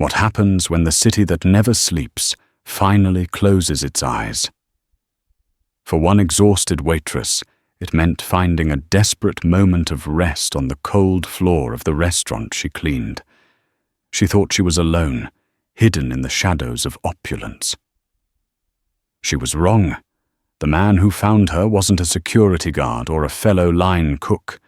What happens when the city that never sleeps finally closes its eyes? For one exhausted waitress, it meant finding a desperate moment of rest on the cold floor of the restaurant she cleaned. She thought she was alone, hidden in the shadows of opulence. She was wrong. The man who found her wasn't a security guard or a fellow line cook.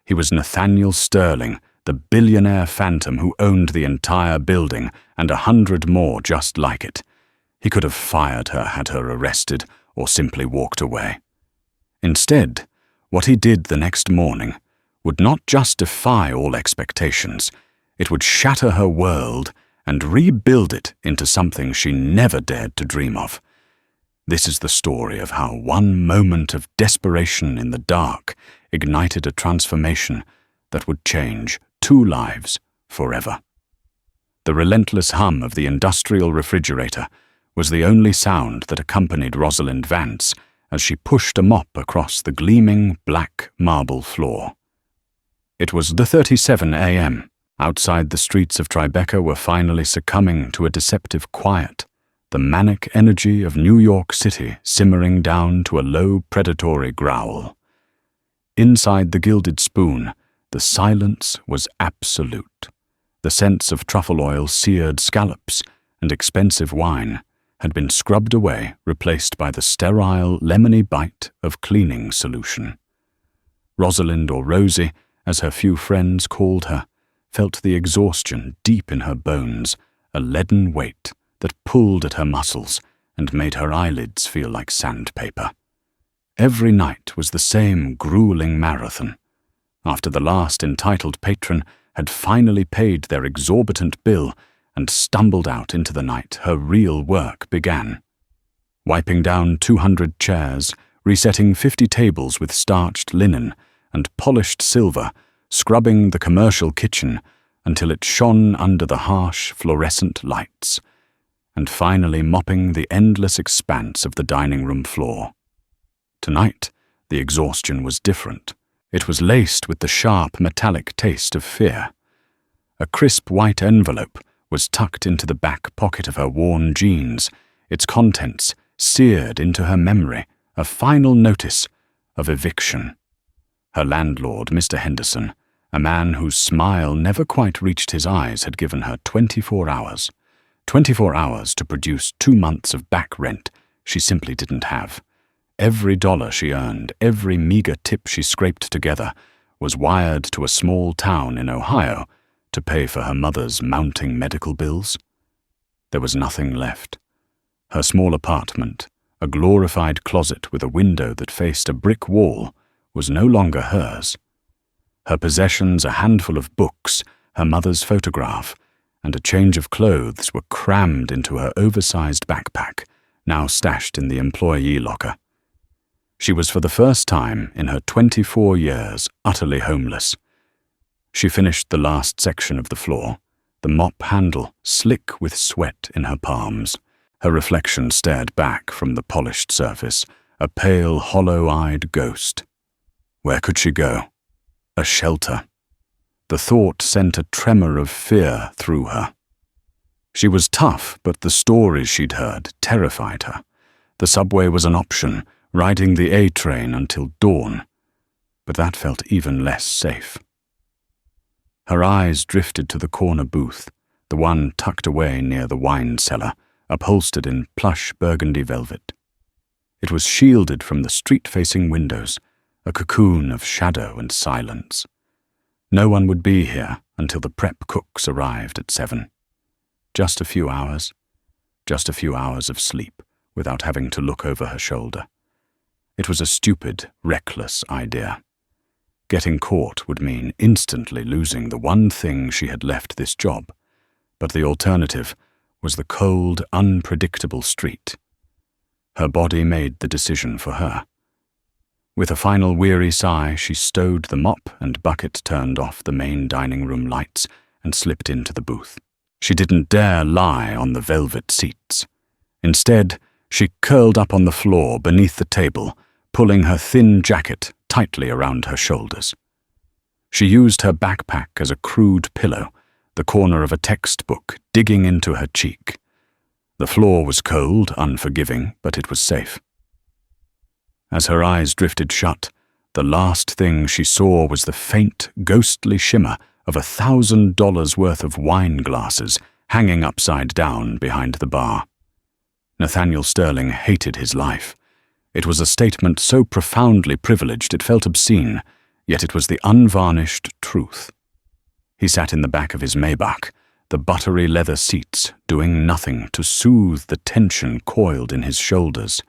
He was Nathaniel Sterling, the billionaire phantom who owned the entire building and 100 more just like it. He could have fired her had her arrested or simply walked away. Instead, what he did the next morning would not just defy all expectations, it would shatter her world and rebuild it into something she never dared to dream of. This is the story of how one moment of desperation in the dark ignited a transformation that would change 2 lives forever. The relentless hum of the industrial refrigerator was the only sound that accompanied Rosalind Vance as she pushed a mop across the gleaming black marble floor. It was 37 a.m. Outside, the streets of Tribeca were finally succumbing to a deceptive quiet, the manic energy of New York City simmering down to a low predatory growl. Inside the Gilded Spoon, the silence was absolute. The scents of truffle oil, seared scallops, and expensive wine had been scrubbed away, replaced by the sterile, lemony bite of cleaning solution. Rosalind, or Rosie, as her few friends called her, felt the exhaustion deep in her bones, a leaden weight that pulled at her muscles and made her eyelids feel like sandpaper. Every night was the same grueling marathon. After the last entitled patron had finally paid their exorbitant bill and stumbled out into the night, her real work began. Wiping down 200 chairs, resetting 50 tables with starched linen and polished silver, scrubbing the commercial kitchen until it shone under the harsh fluorescent lights, and finally mopping the endless expanse of the dining room floor. Tonight, the exhaustion was different. It was laced with the sharp metallic taste of fear. A crisp white envelope was tucked into the back pocket of her worn jeans, its contents seared into her memory, a final notice of eviction. Her landlord, Mr. Henderson, a man whose smile never quite reached his eyes, had given her 24 hours. 24 hours to produce 2 months of back rent she simply didn't have. Every dollar she earned, every meager tip she scraped together, was wired to a small town in Ohio to pay for her mother's mounting medical bills. There was nothing left. Her small apartment, a glorified closet with a window that faced a brick wall, was no longer hers. Her possessions, a handful of books, her mother's photograph, and a change of clothes were crammed into her oversized backpack, now stashed in the employee locker. She was for the first time in her 24 years utterly homeless. She finished the last section of the floor, the mop handle slick with sweat in her palms. Her reflection stared back from the polished surface, a pale, hollow-eyed ghost. Where could she go? A shelter. The thought sent a tremor of fear through her. She was tough, but the stories she'd heard terrified her. The subway was an option, riding the A train until dawn, but that felt even less safe. Her eyes drifted to the corner booth, the one tucked away near the wine cellar, upholstered in plush burgundy velvet. It was shielded from the street-facing windows, a cocoon of shadow and silence. No one would be here until the prep cooks arrived at 7. Just a few hours of sleep without having to look over her shoulder. It was a stupid, reckless idea. Getting caught would mean instantly losing the one thing she had left this job, but the alternative was the cold, unpredictable street. Her body made the decision for her. With a final weary sigh, she stowed the mop and bucket, turned off the main dining room lights, and slipped into the booth. She didn't dare lie on the velvet seats. Instead, she curled up on the floor beneath the table, pulling her thin jacket tightly around her shoulders. She used her backpack as a crude pillow, the corner of a textbook digging into her cheek. The floor was cold, unforgiving, but it was safe. As her eyes drifted shut, the last thing she saw was the faint, ghostly shimmer of $1,000 worth of wine glasses hanging upside down behind the bar. Nathaniel Sterling hated his life. It was a statement so profoundly privileged it felt obscene, yet it was the unvarnished truth. He sat in the back of his Maybach, the buttery leather seats doing nothing to soothe the tension coiled in his shoulders.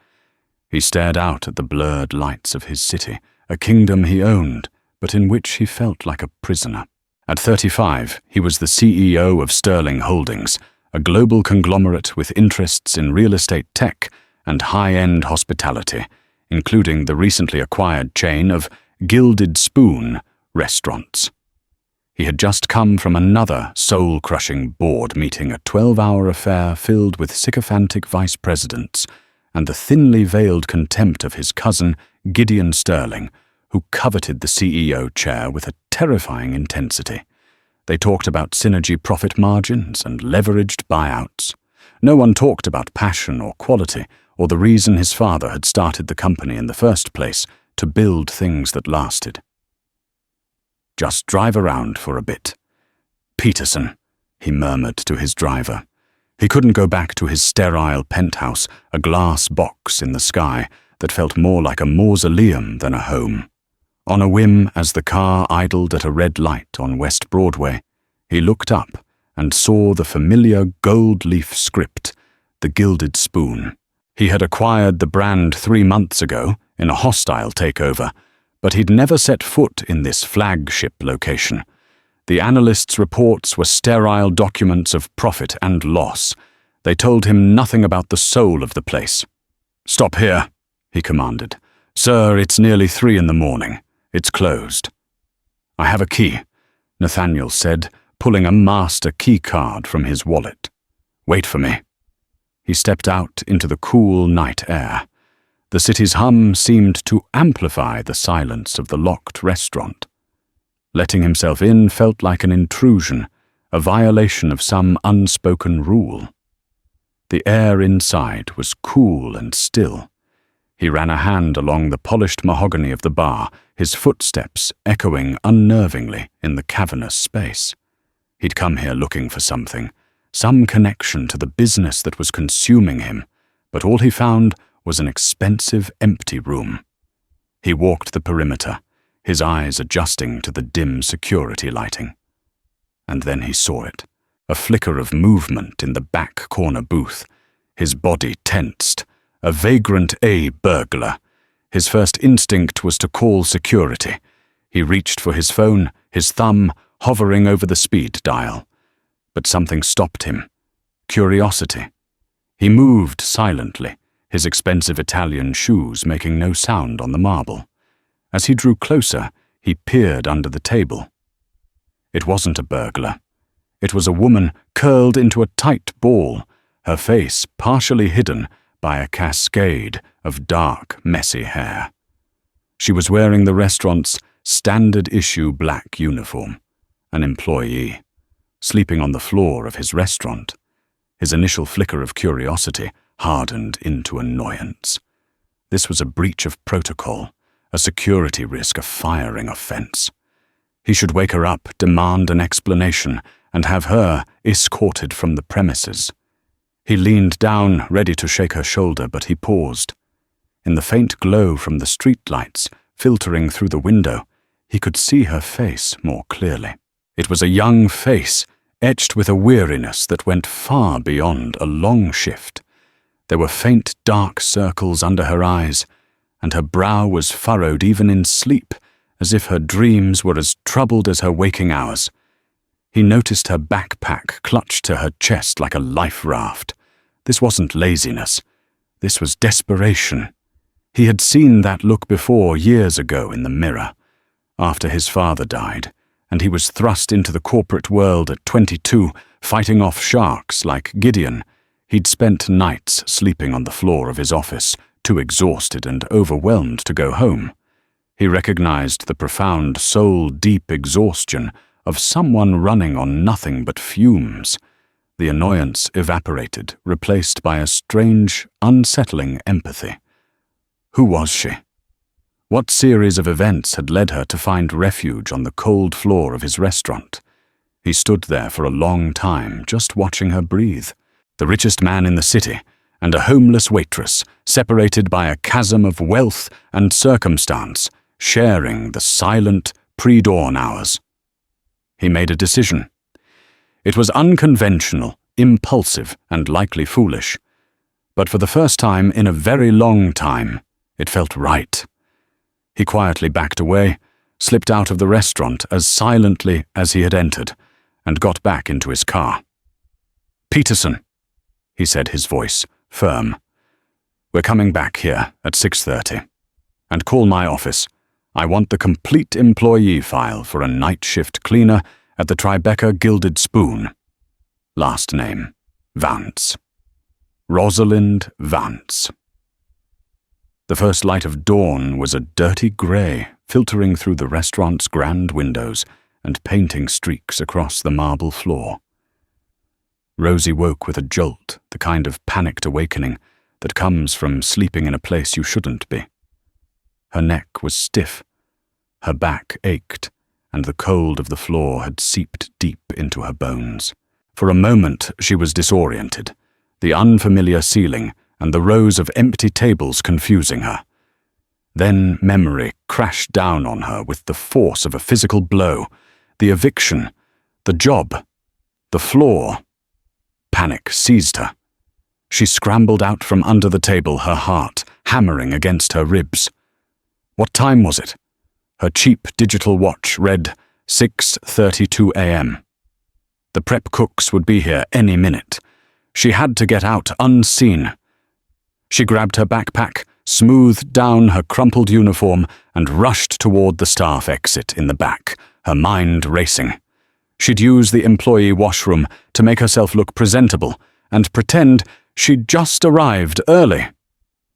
He stared out at the blurred lights of his city, a kingdom he owned, but in which he felt like a prisoner. At 35, he was the CEO of Sterling Holdings, a global conglomerate with interests in real estate tech and high-end hospitality, including the recently acquired chain of Gilded Spoon restaurants. He had just come from another soul-crushing board meeting, a 12-hour affair filled with sycophantic vice presidents and the thinly veiled contempt of his cousin, Gideon Sterling, who coveted the CEO chair with a terrifying intensity. They talked about synergy profit margins and leveraged buyouts. No one talked about passion or quality or the reason his father had started the company in the first place, to build things that lasted. "Just drive around for a bit. Peterson," he murmured to his driver. He couldn't go back to his sterile penthouse, a glass box in the sky that felt more like a mausoleum than a home. On a whim, as the car idled at a red light on West Broadway, he looked up and saw the familiar gold-leaf script, the Gilded Spoon. He had acquired the brand 3 months ago in a hostile takeover, but he'd never set foot in this flagship location. The analysts' reports were sterile documents of profit and loss. They told him nothing about the soul of the place. "Stop here," he commanded. "Sir, it's nearly 3 in the morning. It's closed." "I have a key," Nathaniel said, pulling a master key card from his wallet. "Wait for me." He stepped out into the cool night air. The city's hum seemed to amplify the silence of the locked restaurant. Letting himself in felt like an intrusion, a violation of some unspoken rule. The air inside was cool and still. He ran a hand along the polished mahogany of the bar, his footsteps echoing unnervingly in the cavernous space. He'd come here looking for something, some connection to the business that was consuming him, but all he found was an expensive, empty room. He walked the perimeter, his eyes adjusting to the dim security lighting. And then he saw it, a flicker of movement in the back corner booth. His body tensed, a vagrant burglar. His first instinct was to call security. He reached for his phone, his thumb hovering over the speed dial. But something stopped him. Curiosity. He moved silently, his expensive Italian shoes making no sound on the marble. As he drew closer, he peered under the table. It wasn't a burglar. It was a woman curled into a tight ball, her face partially hidden by a cascade of dark, messy hair. She was wearing the restaurant's standard-issue black uniform, an employee, sleeping on the floor of his restaurant. His initial flicker of curiosity hardened into annoyance. This was a breach of protocol, a security risk, a firing offense. He should wake her up, demand an explanation, and have her escorted from the premises. He leaned down, ready to shake her shoulder, but he paused. In the faint glow from the streetlights filtering through the window, he could see her face more clearly. It was a young face, etched with a weariness that went far beyond a long shift. There were faint dark circles under her eyes, and her brow was furrowed even in sleep, as if her dreams were as troubled as her waking hours. He noticed her backpack clutched to her chest like a life raft. This wasn't laziness. This was desperation. He had seen that look before years ago in the mirror, after his father died, and he was thrust into the corporate world at 22, fighting off sharks like Gideon. He'd spent nights sleeping on the floor of his office, too exhausted and overwhelmed to go home. He recognized the profound, soul-deep exhaustion of someone running on nothing but fumes. The annoyance evaporated, replaced by a strange, unsettling empathy. Who was she? What series of events had led her to find refuge on the cold floor of his restaurant? He stood there for a long time, just watching her breathe. The richest man in the city, and a homeless waitress, separated by a chasm of wealth and circumstance, sharing the silent, pre-dawn hours. He made a decision. It was unconventional, impulsive, and likely foolish. But for the first time in a very long time, it felt right. He quietly backed away, slipped out of the restaurant as silently as he had entered, and got back into his car. "Peterson," he said, his voice firm. "We're coming back here at 6:30. And call my office. I want the complete employee file for a night shift cleaner at the Tribeca Gilded Spoon. Last name, Vance. Rosalind Vance." The first light of dawn was a dirty grey, filtering through the restaurant's grand windows and painting streaks across the marble floor. Rosie woke with a jolt, the kind of panicked awakening that comes from sleeping in a place you shouldn't be. Her neck was stiff, her back ached, and the cold of the floor had seeped deep into her bones. For a moment she was disoriented, the unfamiliar ceiling and the rows of empty tables confusing her. Then memory crashed down on her with the force of a physical blow. The eviction, the job, the floor. Panic seized her. She scrambled out from under the table, her heart hammering against her ribs. What time was it? Her cheap digital watch read 6:32 a.m. The prep cooks would be here any minute. She had to get out unseen. She grabbed her backpack, smoothed down her crumpled uniform, and rushed toward the staff exit in the back, her mind racing. She'd use the employee washroom to make herself look presentable and pretend she'd just arrived early.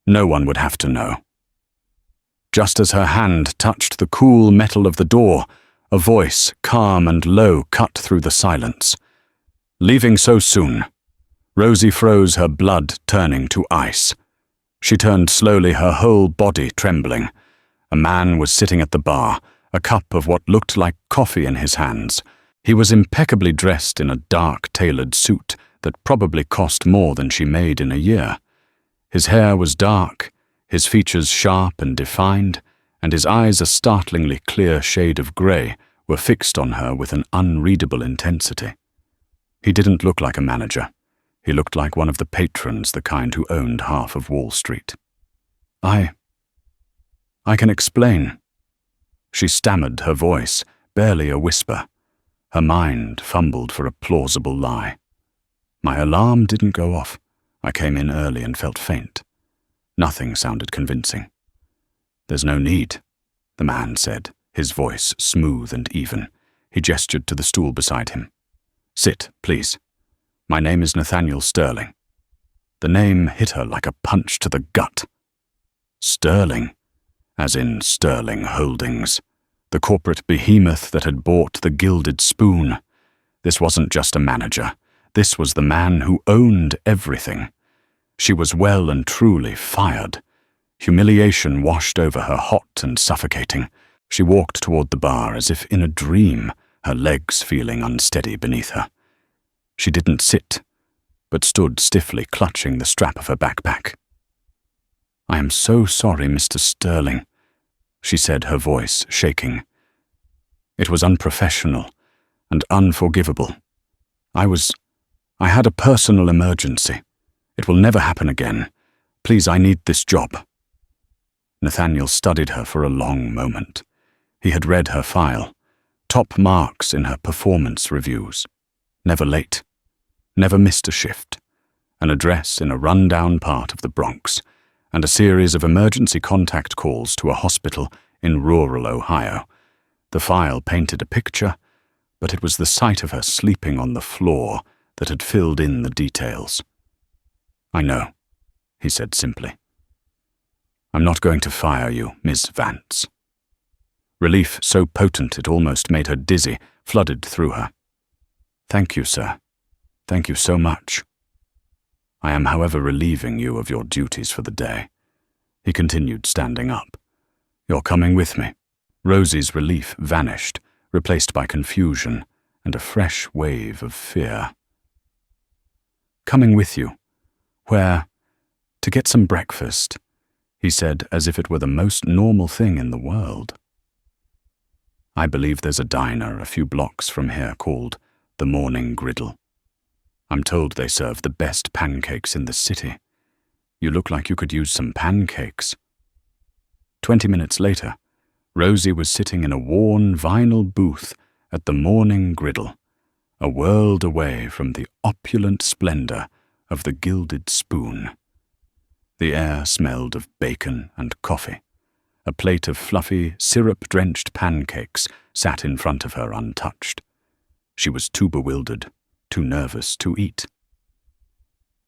No one would have to know. Just as her hand touched the cool metal of the door, a voice, calm and low, cut through the silence. "Leaving so soon." Rosie froze, her blood turning to ice. She turned slowly, her whole body trembling. A man was sitting at the bar, a cup of what looked like coffee in his hands. He was impeccably dressed in a dark, tailored suit that probably cost more than she made in a year. His hair was dark, his features sharp and defined, and his eyes, a startlingly clear shade of grey, were fixed on her with an unreadable intensity. He didn't look like a manager. He looked like one of the patrons, the kind who owned half of Wall Street. I can explain." She stammered, her voice barely a whisper. Her mind fumbled for a plausible lie. "My alarm didn't go off. I came in early and felt faint." Nothing sounded convincing. "There's no need," the man said, his voice smooth and even. He gestured to the stool beside him. "Sit, please. My name is Nathaniel Sterling." The name hit her like a punch to the gut. Sterling, as in Sterling Holdings, the corporate behemoth that had bought the Gilded Spoon. This wasn't just a manager. This was the man who owned everything. She was well and truly fired. Humiliation washed over her, hot and suffocating. She walked toward the bar as if in a dream, her legs feeling unsteady beneath her. She didn't sit, but stood stiffly clutching the strap of her backpack. "I am so sorry, Mr. Sterling," she said, her voice shaking. "It was unprofessional and unforgivable. I had a personal emergency. It will never happen again. Please, I need this job." Nathaniel studied her for a long moment. He had read her file, top marks in her performance reviews. Never late, never missed a shift, an address in a run-down part of the Bronx, and a series of emergency contact calls to a hospital in rural Ohio. The file painted a picture, but it was the sight of her sleeping on the floor that had filled in the details. "I know," he said simply. "I'm not going to fire you, Miss Vance." Relief so potent it almost made her dizzy flooded through her. "Thank you, sir. Thank you so much. I am, however, relieving you of your duties for the day," he continued, standing up. "You're coming with me." Rosie's relief vanished, replaced by confusion and a fresh wave of fear. "Coming with you? Where? To get some breakfast," he said, as if it were the most normal thing in the world. "I believe there's a diner a few blocks from here called the Morning Griddle. I'm told they serve the best pancakes in the city. You look like you could use some pancakes." 20 minutes later, Rosie was sitting in a worn vinyl booth at the Morning Griddle, a world away from the opulent splendor of the Gilded Spoon. The air smelled of bacon and coffee. A plate of fluffy, syrup-drenched pancakes sat in front of her untouched. She was too bewildered, too nervous to eat.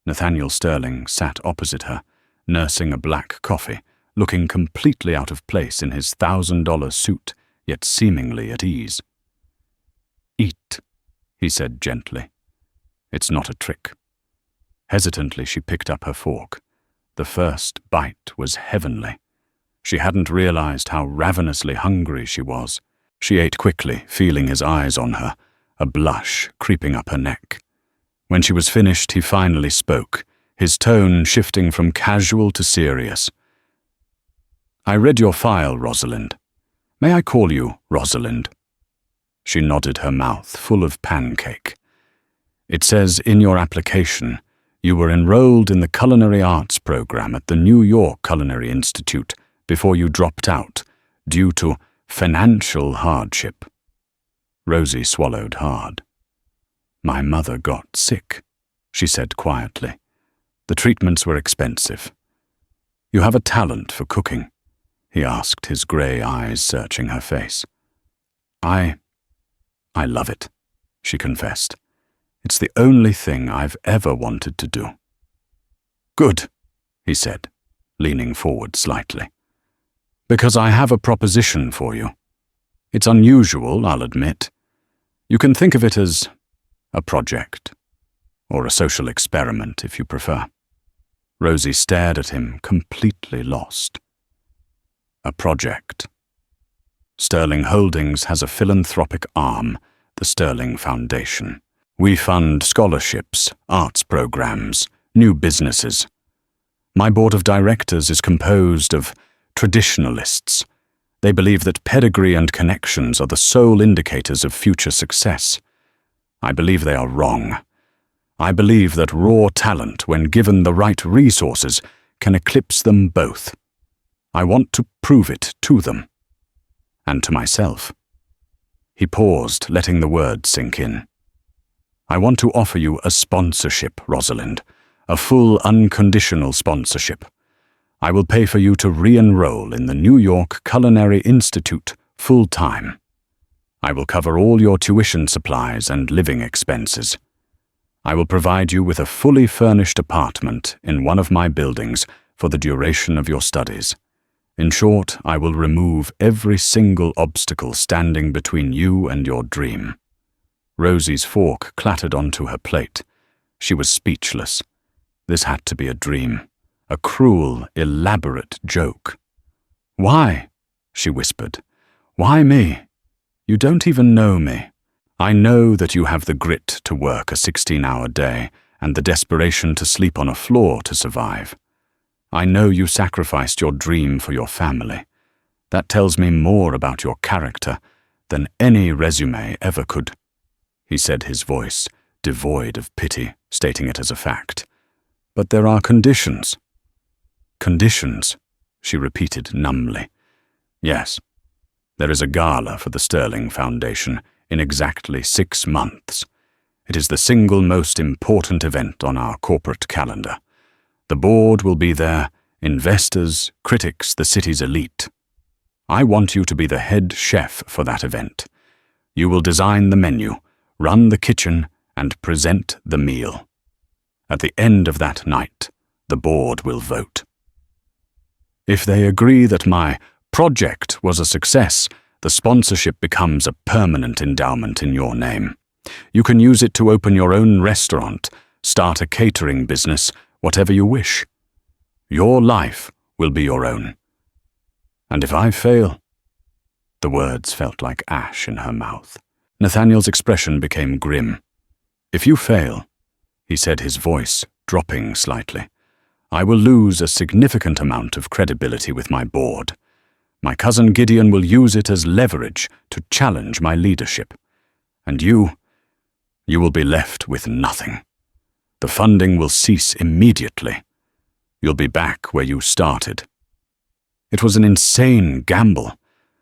Nathaniel Sterling sat opposite her, nursing a black coffee, looking completely out of place in his $1,000 suit, yet seemingly at ease. "Eat," he said gently. "It's not a trick." Hesitantly, she picked up her fork. The first bite was heavenly. She hadn't realized how ravenously hungry she was. She ate quickly, feeling his eyes on her, a blush creeping up her neck. When she was finished, he finally spoke, his tone shifting from casual to serious. "I read your file, Rosalind. May I call you Rosalind?" She nodded, her mouth full of pancake. "It says in your application you were enrolled in the Culinary Arts program at the New York Culinary Institute before you dropped out due to financial hardship." Rosie swallowed hard. "My mother got sick," she said quietly. "The treatments were expensive." "You have a talent for cooking?" he asked, his grey eyes searching her face. I love it," she confessed. "It's the only thing I've ever wanted to do." "Good," he said, leaning forward slightly. "Because I have a proposition for you. It's unusual, I'll admit. You can think of it as a project, or a social experiment if you prefer." Rosie stared at him, completely lost. "A project. Sterling Holdings has a philanthropic arm, the Sterling Foundation. We fund scholarships, arts programs, new businesses. My board of directors is composed of traditionalists. They believe that pedigree and connections are the sole indicators of future success. I believe they are wrong. I believe that raw talent, when given the right resources, can eclipse them both. I want to prove it to them. And to myself." He paused, letting the words sink in. "I want to offer you a sponsorship, Rosalind, a full unconditional sponsorship. I will pay for you to re-enroll in the New York Culinary Institute full-time. I will cover all your tuition supplies and living expenses. I will provide you with a fully furnished apartment in one of my buildings for the duration of your studies. In short, I will remove every single obstacle standing between you and your dream." Rosie's fork clattered onto her plate. She was speechless. This had to be a dream, a cruel, elaborate joke. "Why?" she whispered. "Why me? You don't even know me. I know that you have the grit to work a 16-hour day and the desperation to sleep on a floor to survive. I know you sacrificed your dream for your family. That tells me more about your character than any resume ever could," he said, his voice devoid of pity, stating it as a fact. "But there are conditions." "Conditions," she repeated numbly. "Yes. There is a gala for the Sterling Foundation in exactly 6 months. It is the single most important event on our corporate calendar. The board will be there, investors, critics, the city's elite. I want you to be the head chef for that event. You will design the menu, run the kitchen, and present the meal. At the end of that night, the board will vote. If they agree that my project was a success, The sponsorship becomes a permanent endowment in your name. You can use it to open your own restaurant, start a catering business, whatever you wish. Your life will be your own. And if I fail—" The words felt like ash in her mouth. Nathaniel's expression became grim. "If you fail," he said, his voice dropping slightly, "I will lose a significant amount of credibility with my board. My cousin Gideon will use it as leverage to challenge my leadership. And you will be left with nothing. The funding will cease immediately. You'll be back where you started." It was an insane gamble,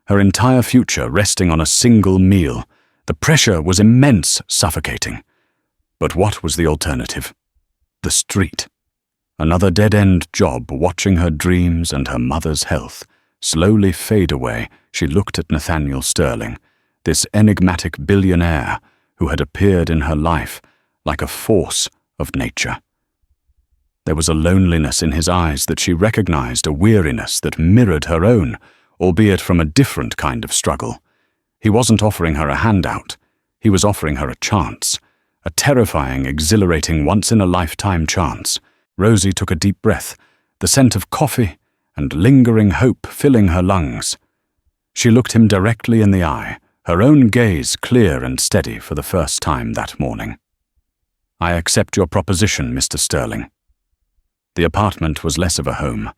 her entire future resting on a single meal. The pressure was immense, suffocating. But what was the alternative? The street. Another dead-end job, watching her dreams and her mother's health slowly fade away. She looked at Nathaniel Sterling, this enigmatic billionaire who had appeared in her life like a force of nature. There was a loneliness in his eyes that she recognized, a weariness that mirrored her own, albeit from a different kind of struggle. He wasn't offering her a handout. He was offering her a chance, a terrifying, exhilarating, once-in-a-lifetime chance. Rosie took a deep breath, the scent of coffee and lingering hope filling her lungs. She looked him directly in the eye, her own gaze clear and steady for the first time that morning. "I accept your proposition, Mr. Sterling." The apartment was less of a home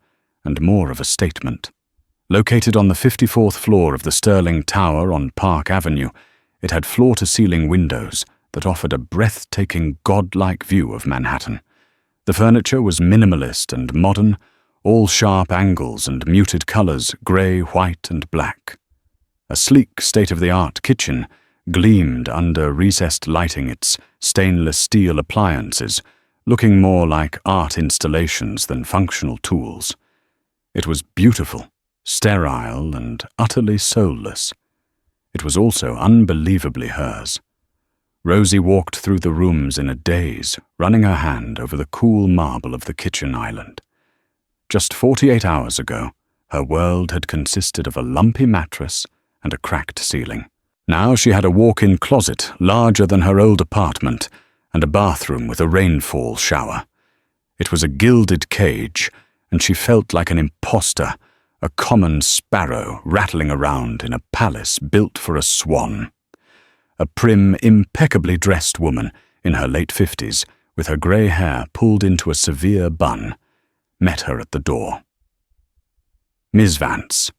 and more of a statement. Located on the 54th floor of the Sterling Tower on Park Avenue, it had floor-to-ceiling windows that offered a breathtaking, godlike view of Manhattan. The furniture was minimalist and modern, all sharp angles and muted colors, gray, white, and black. A sleek, state-of-the-art kitchen gleamed under recessed lighting, its stainless steel appliances looking more like art installations than functional tools. It was beautiful, sterile, and utterly soulless. It was also unbelievably hers. Rosie walked through the rooms in a daze, running her hand over the cool marble of the kitchen island. Just 48 hours ago, her world had consisted of a lumpy mattress and a cracked ceiling. Now she had a walk-in closet larger than her old apartment and a bathroom with a rainfall shower. It was a gilded cage, and she felt like an imposter, a common sparrow rattling around in a palace built for a swan. A prim, impeccably dressed woman in her late 50s, with her grey hair pulled into a severe bun, met her at the door. "Ms. Vance,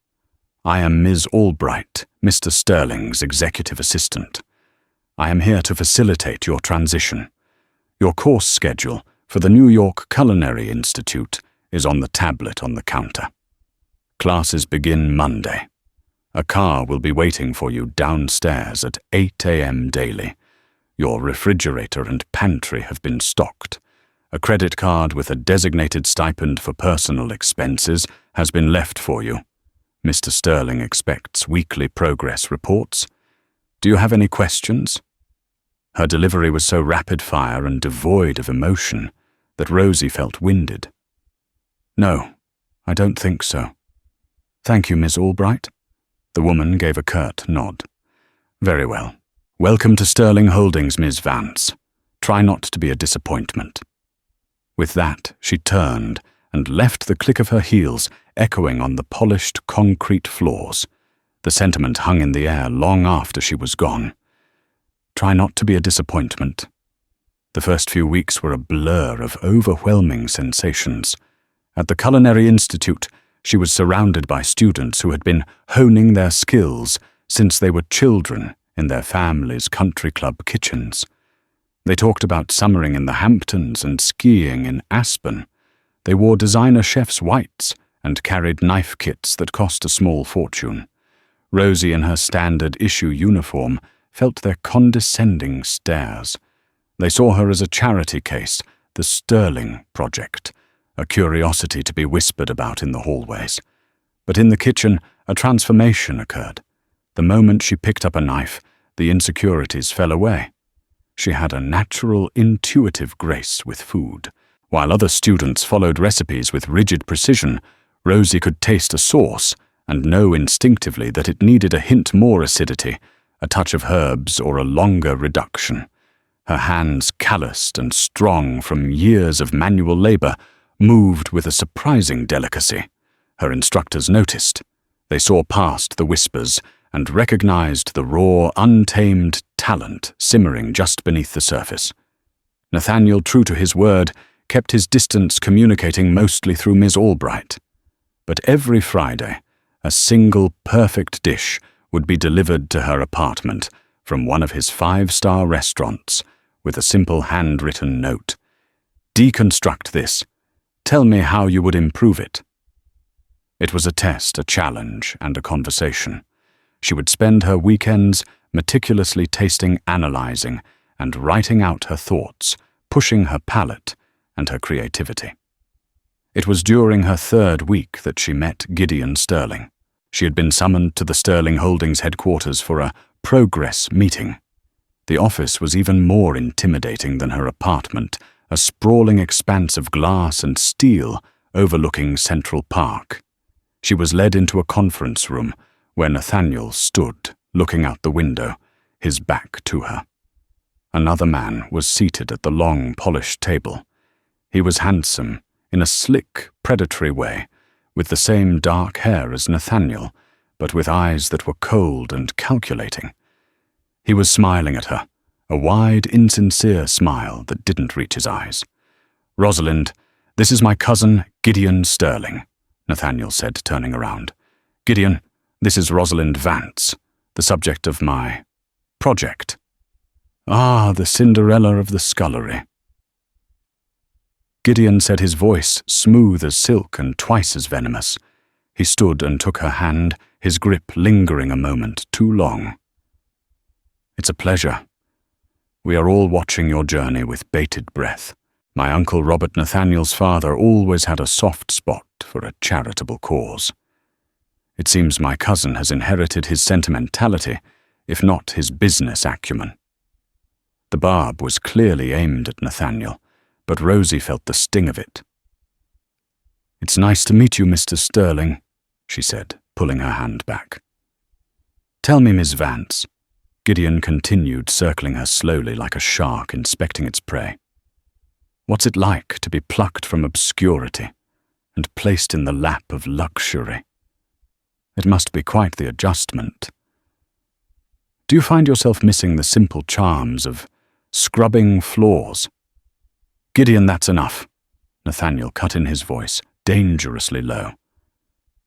I am Ms. Albright, Mr. Sterling's executive assistant. I am here to facilitate your transition. Your course schedule for the New York Culinary Institute is on the tablet on the counter. Classes begin Monday. A car will be waiting for you downstairs at 8 a.m. daily. Your refrigerator and pantry have been stocked. A credit card with a designated stipend for personal expenses has been left for you. Mr. Sterling expects weekly progress reports. Do you have any questions?" Her delivery was so rapid-fire and devoid of emotion that Rosie felt winded. "No, I don't think so." "Thank you, Miss Albright." The woman gave a curt nod. "Very well. Welcome to Sterling Holdings, Ms. Vance. Try not to be a disappointment." With that, she turned and left, the click of her heels echoing on the polished concrete floors. The sentiment hung in the air long after she was gone. Try not to be a disappointment. The first few weeks were a blur of overwhelming sensations. At the Culinary Institute, she was surrounded by students who had been honing their skills since they were children in their families' country club kitchens. They talked about summering in the Hamptons and skiing in Aspen. They wore designer chef's whites and carried knife kits that cost a small fortune. Rosie, in her standard issue uniform, felt their condescending stares. They saw her as a charity case, the Sterling Project, a curiosity to be whispered about in the hallways. But in the kitchen, a transformation occurred. The moment she picked up a knife, the insecurities fell away. She had a natural, intuitive grace with food. While other students followed recipes with rigid precision, Rosie could taste a sauce and know instinctively that it needed a hint more acidity, a touch of herbs, or a longer reduction. Her hands, calloused and strong from years of manual labor, moved with a surprising delicacy. Her instructors noticed. They saw past the whispers and recognized the raw, untamed talent simmering just beneath the surface. Nathaniel, true to his word, kept his distance, communicating mostly through Ms. Albright. But every Friday, a single perfect dish would be delivered to her apartment from one of his 5-star restaurants with a simple handwritten note. "Deconstruct this. Tell me how you would improve it." It was a test, a challenge, and a conversation. She would spend her weekends meticulously tasting, analyzing, and writing out her thoughts, pushing her palate and her creativity. It was during her 3rd week that she met Gideon Sterling. She had been summoned to the Sterling Holdings headquarters for a progress meeting. The office was even more intimidating than her apartment, a sprawling expanse of glass and steel overlooking Central Park. She was led into a conference room where Nathaniel stood, looking out the window, his back to her. Another man was seated at the long, polished table. He was handsome, in a slick, predatory way, with the same dark hair as Nathaniel, but with eyes that were cold and calculating. He was smiling at her, a wide, insincere smile that didn't reach his eyes. "Rosalind, this is my cousin, Gideon Sterling," Nathaniel said, turning around. "Gideon, this is Rosalind Vance, the subject of my project." "Ah, the Cinderella of the scullery." Gideon said, his voice smooth as silk and twice as venomous. He stood and took her hand, his grip lingering a moment too long. "It's a pleasure. We are all watching your journey with bated breath. My Uncle Robert, Nathaniel's father, always had a soft spot for a charitable cause. It seems my cousin has inherited his sentimentality, if not his business acumen." The barb was clearly aimed at Nathaniel, but Rosie felt the sting of it. "It's nice to meet you, Mr. Sterling," she said, pulling her hand back. "Tell me, Miss Vance," Gideon continued, circling her slowly like a shark inspecting its prey. "What's it like to be plucked from obscurity and placed in the lap of luxury? It must be quite the adjustment. Do you find yourself missing the simple charms of scrubbing floors?" "Gideon, that's enough," Nathaniel cut in his voice, dangerously low.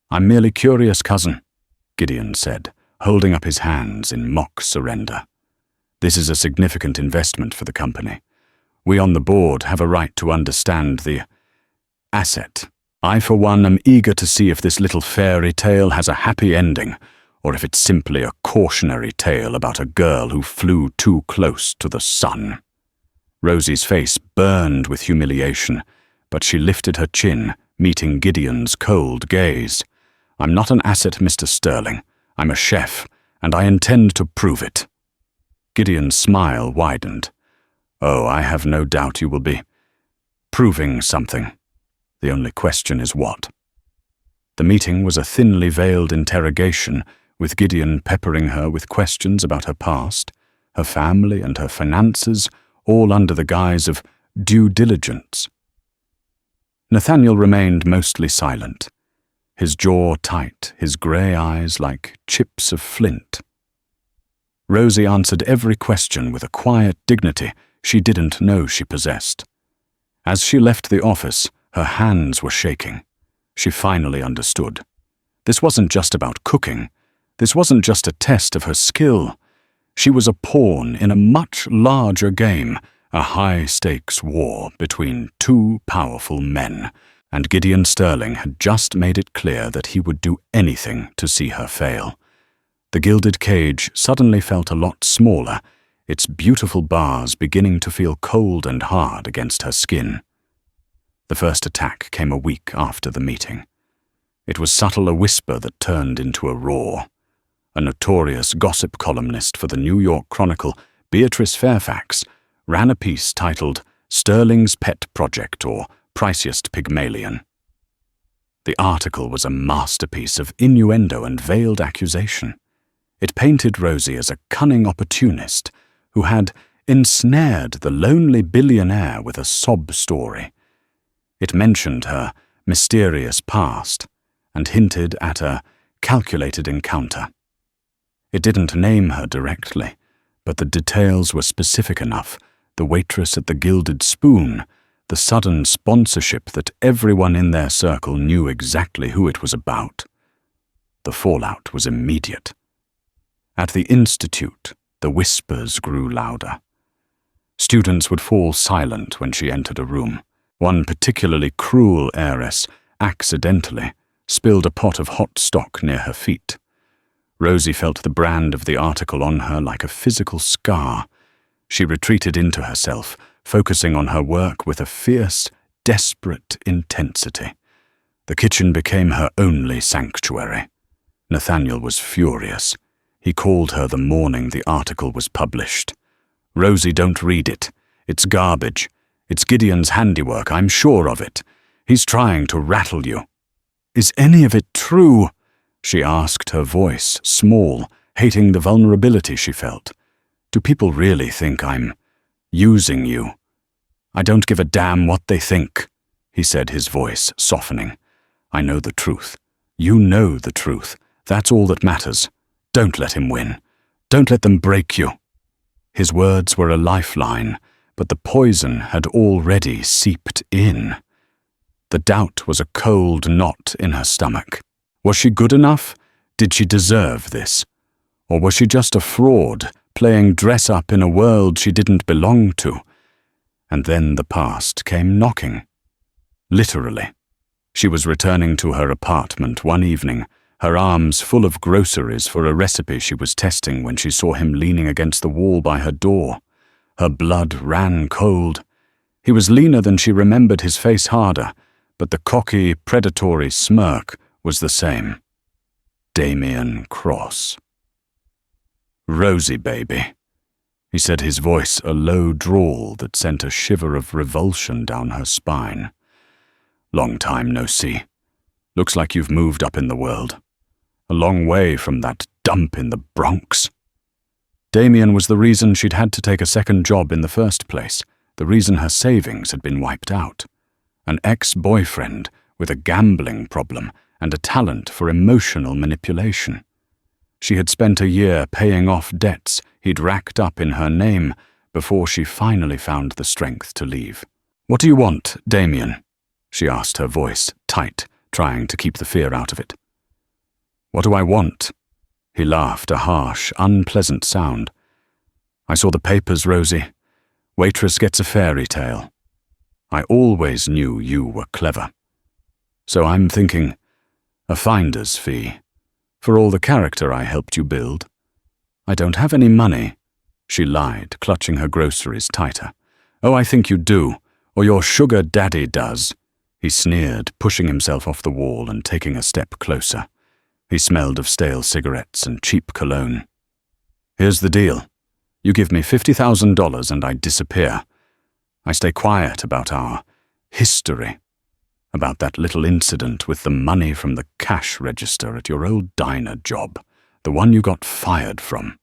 "I'm merely curious, cousin," Gideon said, holding up his hands in mock surrender. "This is a significant investment for the company. We on the board have a right to understand the asset. I, for one, am eager to see if this little fairy tale has a happy ending, or if it's simply a cautionary tale about a girl who flew too close to the sun." Rosie's face burned with humiliation, but she lifted her chin, meeting Gideon's cold gaze. "I'm not an asset, Mr. Sterling. I'm a chef, and I intend to prove it." Gideon's smile widened. "Oh, I have no doubt you will be proving something. The only question is what." The meeting was a thinly veiled interrogation, with Gideon peppering her with questions about her past, her family, and her finances, all under the guise of due diligence. Nathaniel remained mostly silent, his jaw tight, his grey eyes like chips of flint. Rosie answered every question with a quiet dignity she didn't know she possessed. As she left the office, her hands were shaking. She finally understood. This wasn't just about cooking. This wasn't just a test of her skill. She was a pawn in a much larger game, a high-stakes war between two powerful men, and Gideon Sterling had just made it clear that he would do anything to see her fail. The gilded cage suddenly felt a lot smaller, its beautiful bars beginning to feel cold and hard against her skin. The first attack came a week after the meeting. It was subtle, a whisper that turned into a roar. A notorious gossip columnist for the New York Chronicle, Beatrice Fairfax, ran a piece titled "Sterling's Pet Project" or "Priciest Pygmalion." The article was a masterpiece of innuendo and veiled accusation. It painted Rosie as a cunning opportunist who had ensnared the lonely billionaire with a sob story. It mentioned her mysterious past and hinted at a calculated encounter. It didn't name her directly, but the details were specific enough: the waitress at the Gilded Spoon, the sudden sponsorship that everyone in their circle knew exactly who it was about. The fallout was immediate. At the institute, the whispers grew louder. Students would fall silent when she entered a room. One particularly cruel heiress accidentally spilled a pot of hot stock near her feet. Rosie felt the brand of the article on her like a physical scar. She retreated into herself, focusing on her work with a fierce, desperate intensity. The kitchen became her only sanctuary. Nathaniel was furious. He called her the morning the article was published. "Rosie, don't read it. It's garbage. It's Gideon's handiwork, I'm sure of it. He's trying to rattle you." "Is any of it true?" she asked, her voice small, hating the vulnerability she felt. "Do people really think I'm using you?" "I don't give a damn what they think," he said, his voice softening. "I know the truth. You know the truth. That's all that matters. Don't let him win. Don't let them break you." His words were a lifeline, but the poison had already seeped in. The doubt was a cold knot in her stomach. Was she good enough? Did she deserve this? Or was she just a fraud, playing dress-up in a world she didn't belong to? And then the past came knocking. Literally. She was returning to her apartment one evening, her arms full of groceries for a recipe she was testing, when she saw him leaning against the wall by her door. Her blood ran cold. He was leaner than she remembered, his face harder, but the cocky, predatory smirk was the same. Damien Cross. "Rosie, baby," he said, his voice a low drawl that sent a shiver of revulsion down her spine. "Long time no see. Looks like you've moved up in the world. A long way from that dump in the Bronx." Damien was the reason she'd had to take a second job in the first place, the reason her savings had been wiped out. An ex-boyfriend with a gambling problem and a talent for emotional manipulation. She had spent a year paying off debts he'd racked up in her name before she finally found the strength to leave. "What do you want, Damien?" she asked, her voice tight, trying to keep the fear out of it. "What do I want?" He laughed, a harsh, unpleasant sound. "I saw the papers, Rosie. Waitress gets a fairy tale. I always knew you were clever. So I'm thinking, a finder's fee, for all the character I helped you build. I don't have any money," she lied, clutching her groceries tighter. "Oh, I think you do, or your sugar daddy does," he sneered, pushing himself off the wall and taking a step closer. He smelled of stale cigarettes and cheap cologne. "Here's the deal. You give me $50,000 and I disappear. I stay quiet about our history, about that little incident with the money from the cash register at your old diner job, the one you got fired from."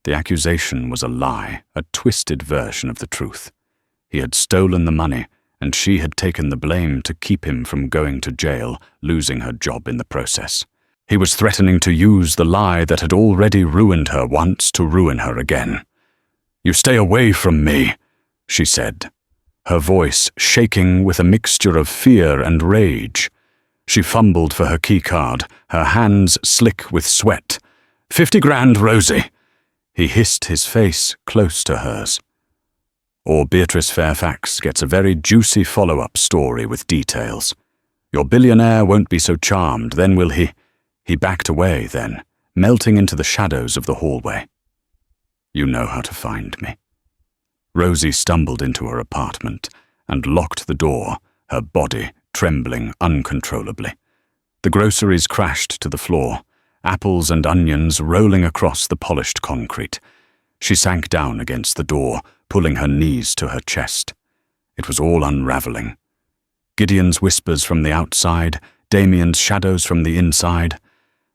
The accusation was a lie, a twisted version of the truth. He had stolen the money, and she had taken the blame to keep him from going to jail, losing her job in the process. He was threatening to use the lie that had already ruined her once to ruin her again. "You stay away from me," she said, her voice shaking with a mixture of fear and rage. She fumbled for her keycard, her hands slick with sweat. "50 grand, Rosie," he hissed, his face close to hers. Or Beatrice Fairfax gets a very juicy follow-up story with details. Your billionaire won't be so charmed, then will he? He backed away then, melting into the shadows of the hallway. "You know how to find me." Rosie stumbled into her apartment and locked the door, her body trembling uncontrollably. The groceries crashed to the floor, apples and onions rolling across the polished concrete. She sank down against the door, pulling her knees to her chest. It was all unraveling. Gideon's whispers from the outside, Damien's shadows from the inside.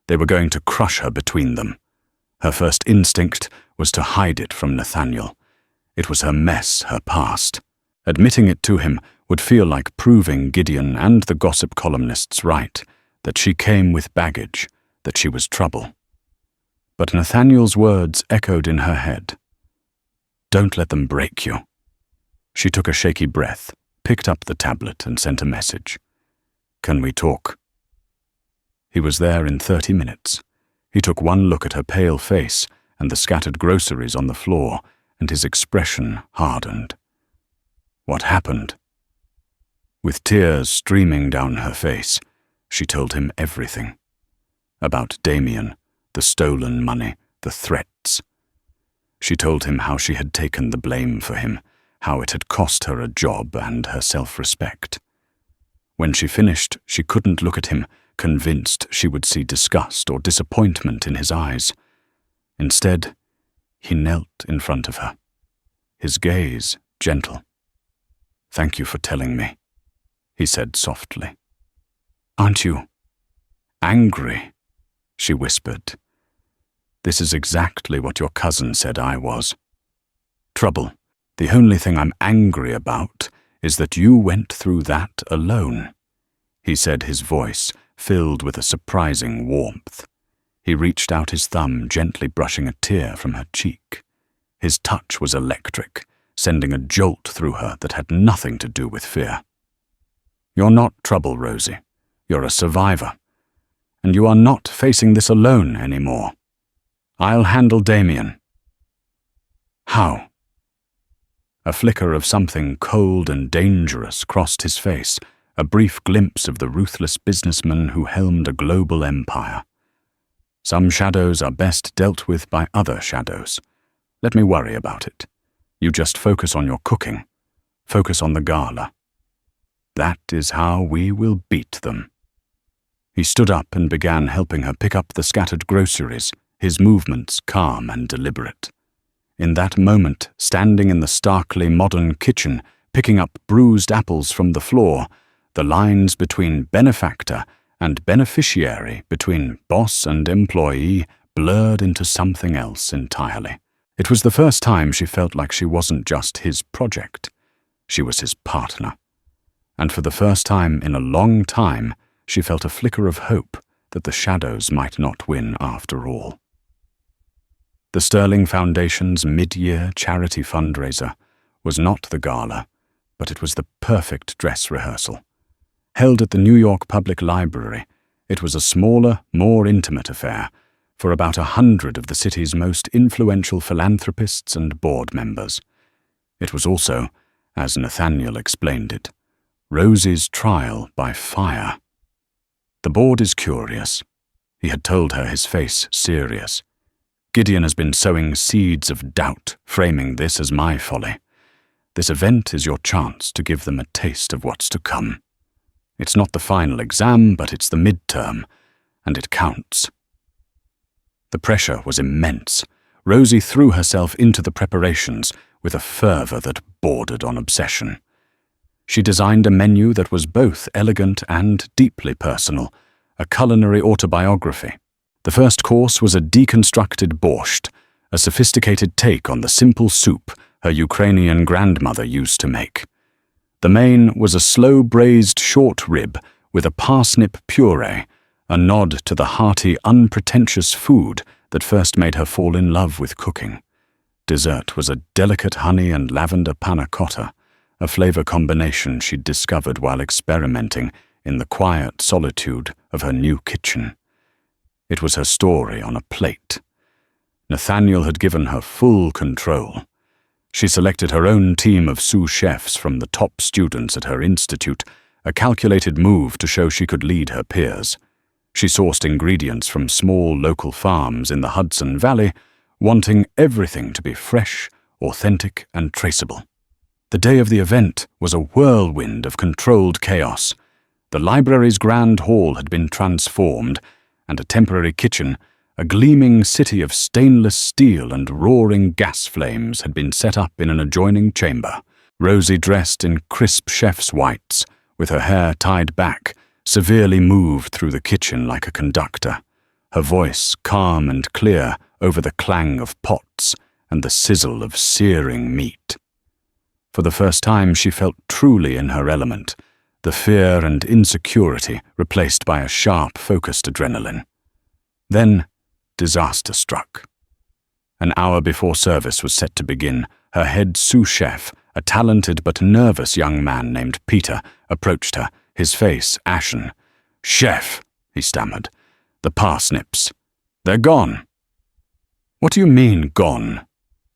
They were going to crush her between them. Her first instinct was to hide it from Nathaniel. It was her mess, her past. Admitting it to him would feel like proving Gideon and the gossip columnists right, that she came with baggage, that she was trouble. But Nathaniel's words echoed in her head. "Don't let them break you." She took a shaky breath, picked up the tablet and sent a message. "Can we talk?" He was there in 30 minutes. He took one look at her pale face and the scattered groceries on the floor, and his expression hardened. What happened? With tears streaming down her face, she told him everything. About Damien, the stolen money, the threats. She told him how she had taken the blame for him, how it had cost her a job and her self-respect. When she finished, she couldn't look at him, convinced she would see disgust or disappointment in his eyes. Instead, he knelt in front of her, his gaze gentle. "Thank you for telling me," he said softly. "Aren't you angry?" she whispered. "This is exactly what your cousin said I was. Trouble. The only thing I'm angry about is that you went through that alone," he said, his voice filled with a surprising warmth. He reached out his thumb, gently brushing a tear from her cheek. His touch was electric, sending a jolt through her that had nothing to do with fear. "You're not trouble, Rosie. You're a survivor. And you are not facing this alone anymore. I'll handle Damien." "How?" A flicker of something cold and dangerous crossed his face, a brief glimpse of the ruthless businessman who helmed a global empire. "Some shadows are best dealt with by other shadows. Let me worry about it. You just focus on your cooking. Focus on the gala. That is how we will beat them." He stood up and began helping her pick up the scattered groceries, his movements calm and deliberate. In that moment, standing in the starkly modern kitchen, picking up bruised apples from the floor, the lines between benefactor and beneficiary, between boss and employee, blurred into something else entirely. It was the first time she felt like she wasn't just his project. She was his partner. And for the first time in a long time, she felt a flicker of hope that the shadows might not win after all. The Sterling Foundation's mid-year charity fundraiser was not the gala, but it was the perfect dress rehearsal. Held at the New York Public Library, it was a smaller, more intimate affair for about 100 of the city's most influential philanthropists and board members. It was also, as Nathaniel explained it, Rosie's trial by fire. "The board is curious," he had told her, his face serious. "Gideon has been sowing seeds of doubt, framing this as my folly. This event is your chance to give them a taste of what's to come. It's not the final exam, but it's the midterm, and it counts." The pressure was immense. Rosie threw herself into the preparations with a fervor that bordered on obsession. She designed a menu that was both elegant and deeply personal, a culinary autobiography. The first course was a deconstructed borscht, a sophisticated take on the simple soup her Ukrainian grandmother used to make. The main was a slow-braised short rib with a parsnip puree, a nod to the hearty, unpretentious food that first made her fall in love with cooking. Dessert was a delicate honey and lavender panna cotta, a flavor combination she'd discovered while experimenting in the quiet solitude of her new kitchen. It was her story on a plate. Nathaniel had given her full control. She selected her own team of sous chefs from the top students at her institute, a calculated move to show she could lead her peers. She sourced ingredients from small local farms in the Hudson Valley, wanting everything to be fresh, authentic, and traceable. The day of the event was a whirlwind of controlled chaos. The library's grand hall had been transformed, and a temporary kitchen, a gleaming city of stainless steel and roaring gas flames, had been set up in an adjoining chamber. Rosie, dressed in crisp chef's whites, with her hair tied back, severely moved through the kitchen like a conductor, her voice calm and clear over the clang of pots and the sizzle of searing meat. For the first time she felt truly in her element, the fear and insecurity replaced by a sharp, focused adrenaline. Then, disaster struck. An hour before service was set to begin, her head sous chef, a talented but nervous young man named Peter, approached her, his face ashen. "Chef," he stammered, "the parsnips. They're gone." "What do you mean, gone?"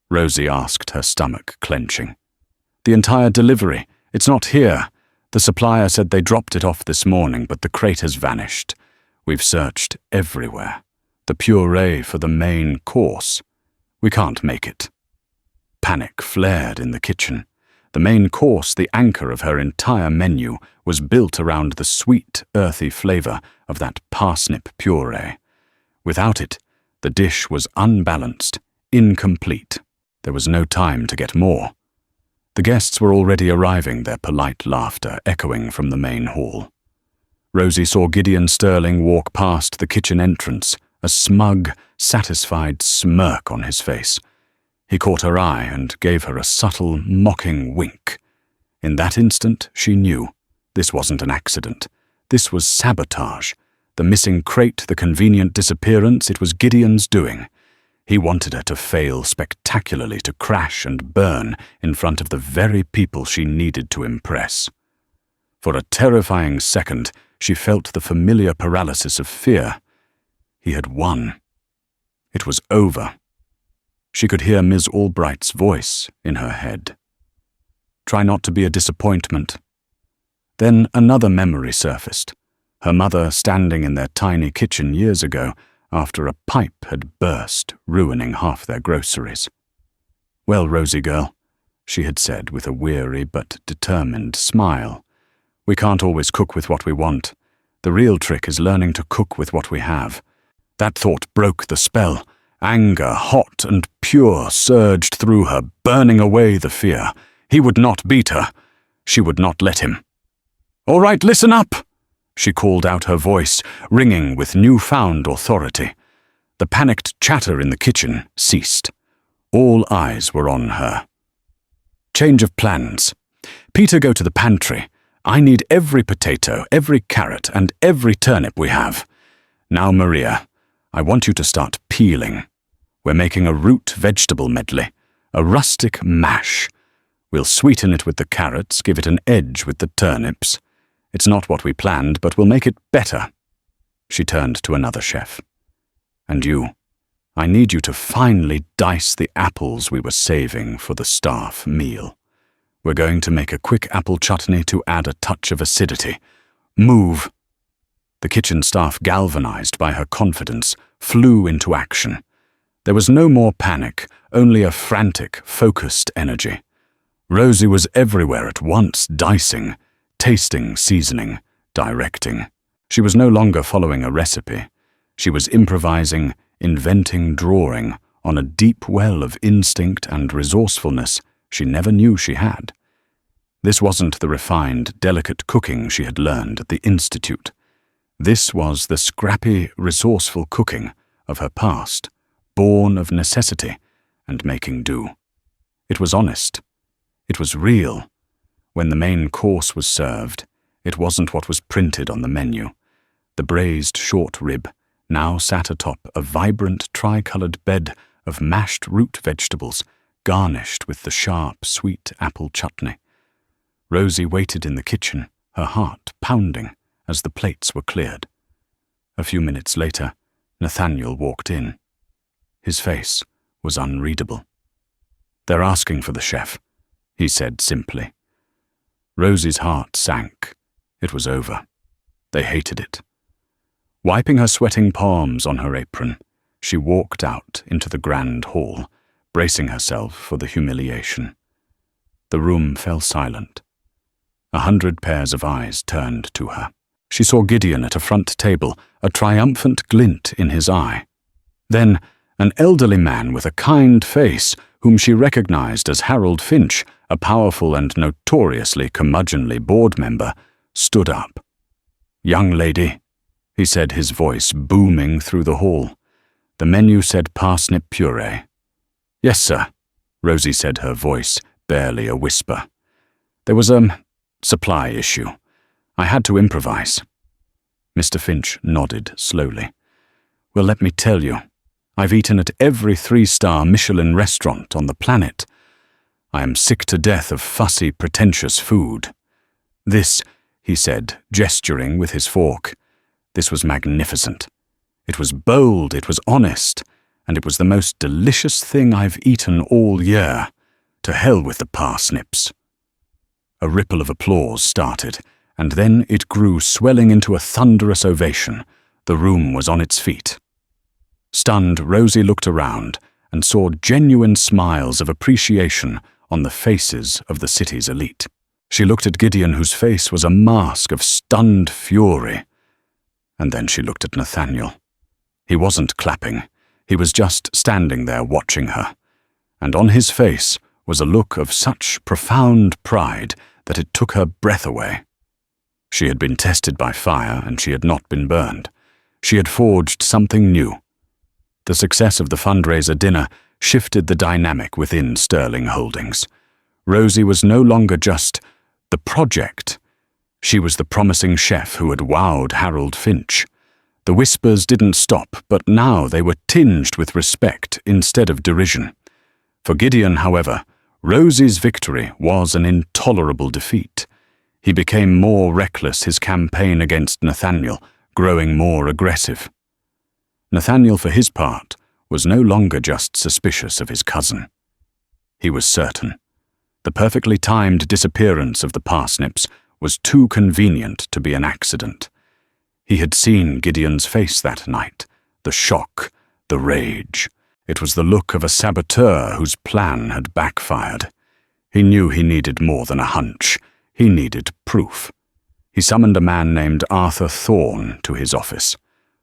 Rosie asked, her stomach clenching. "The entire delivery. It's not here. The supplier said they dropped it off this morning, but the crate has vanished. We've searched everywhere. The puree for the main course. We can't make it." Panic flared in the kitchen. The main course, the anchor of her entire menu, was built around the sweet, earthy flavor of that parsnip puree. Without it, the dish was unbalanced, incomplete. There was no time to get more. The guests were already arriving, their polite laughter echoing from the main hall. Rosie saw Gideon Sterling walk past the kitchen entrance, a smug, satisfied smirk on his face. He caught her eye and gave her a subtle, mocking wink. In that instant, she knew. This wasn't an accident. This was sabotage. The missing crate, the convenient disappearance, it was Gideon's doing. He wanted her to fail spectacularly, to crash and burn in front of the very people she needed to impress. For a terrifying second, she felt the familiar paralysis of fear. He had won. It was over. She could hear Ms. Albright's voice in her head. "Try not to be a disappointment." Then another memory surfaced. Her mother standing in their tiny kitchen years ago after a pipe had burst, ruining half their groceries. "Well, Rosie girl," she had said with a weary but determined smile, "we can't always cook with what we want. The real trick is learning to cook with what we have." That thought broke the spell. Anger, hot and pure, surged through her, burning away the fear. He would not beat her. She would not let him. "All right, listen up!" she called out, her voice ringing with newfound authority. The panicked chatter in the kitchen ceased. All eyes were on her. "Change of plans. Peter, go to the pantry. I need every potato, every carrot, and every turnip we have. Now, Maria, I want you to start peeling. We're making a root vegetable medley, a rustic mash. We'll sweeten it with the carrots, give it an edge with the turnips. It's not what we planned, but we'll make it better." She turned to another chef. "And you, I need you to finely dice the apples we were saving for the staff meal. We're going to make a quick apple chutney to add a touch of acidity. Move." The kitchen staff, galvanized by her confidence, flew into action. There was no more panic, only a frantic, focused energy. Rosie was everywhere at once, dicing, tasting, seasoning, directing. She was no longer following a recipe. She was improvising, inventing, drawing on a deep well of instinct and resourcefulness she never knew she had. This wasn't the refined, delicate cooking she had learned at the Institute. This was the scrappy, resourceful cooking of her past, born of necessity and making do. It was honest. It was real. When the main course was served, it wasn't what was printed on the menu. The braised short rib now sat atop a vibrant tri-colored bed of mashed root vegetables, garnished with the sharp, sweet apple chutney. Rosie waited in the kitchen, her heart pounding as the plates were cleared. A few minutes later, Nathaniel walked in. His face was unreadable. "They're asking for the chef," he said simply. Rosie's heart sank. It was over. They hated it. Wiping her sweating palms on her apron, she walked out into the grand hall, bracing herself for the humiliation. The room fell silent. 100 pairs of eyes turned to her. She saw Gideon at a front table, a triumphant glint in his eye. Then, an elderly man with a kind face, whom she recognized as Harold Finch, a powerful and notoriously curmudgeonly board member, stood up. "Young lady," he said, his voice booming through the hall. The menu said parsnip puree. "Yes, sir," Rosie said, her voice barely a whisper. "There was a supply issue. I had to improvise." Mr. Finch nodded slowly. "Well, let me tell you, I've eaten at every 3-star Michelin restaurant on the planet. I am sick to death of fussy, pretentious food. This," he said, gesturing with his fork, "this was magnificent. It was bold, it was honest, and it was the most delicious thing I've eaten all year. To hell with the parsnips." A ripple of applause started, and then it grew, swelling into a thunderous ovation. The room was on its feet. Stunned, Rosie looked around and saw genuine smiles of appreciation on the faces of the city's elite. She looked at Gideon, whose face was a mask of stunned fury. And then she looked at Nathaniel. He wasn't clapping. He was just standing there watching her. And on his face was a look of such profound pride that it took her breath away. She had been tested by fire, and she had not been burned. She had forged something new. The success of the fundraiser dinner shifted the dynamic within Sterling Holdings. Rosie was no longer just the project. She was the promising chef who had wowed Harold Finch. The whispers didn't stop, but now they were tinged with respect instead of derision. For Gideon, however, Rosie's victory was an intolerable defeat. He became more reckless, his campaign against Nathaniel growing more aggressive. Nathaniel, for his part, was no longer just suspicious of his cousin. He was certain. The perfectly timed disappearance of the parsnips was too convenient to be an accident. He had seen Gideon's face that night, the shock, the rage. It was the look of a saboteur whose plan had backfired. He knew he needed more than a hunch. He needed proof. He summoned a man named Arthur Thorne to his office.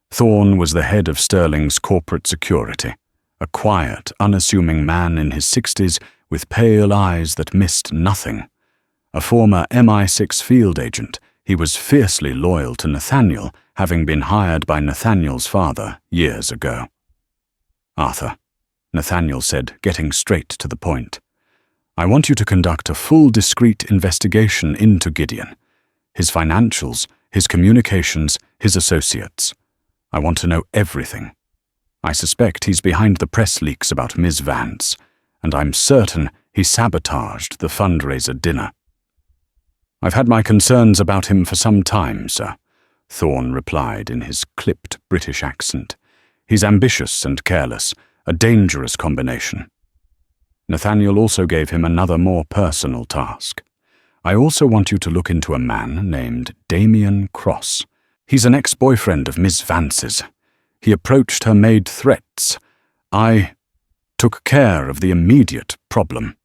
Thorne was the head of Sterling's corporate security, a quiet, unassuming man in his 60s with pale eyes that missed nothing. A former MI6 field agent, he was fiercely loyal to Nathaniel, having been hired by Nathaniel's father years ago. "Arthur," Nathaniel said, getting straight to the point, "I want you to conduct a full, discreet investigation into Gideon, his financials, his communications, his associates. I want to know everything. I suspect he's behind the press leaks about Ms. Vance, and I'm certain he sabotaged the fundraiser dinner." "I've had my concerns about him for some time, sir," Thorne replied in his clipped British accent. "He's ambitious and careless, a dangerous combination." Nathaniel also gave him another, more personal task. "I also want you to look into a man named Damien Cross. He's an ex-boyfriend of Miss Vance's. He approached her, made threats. I took care of the immediate problem."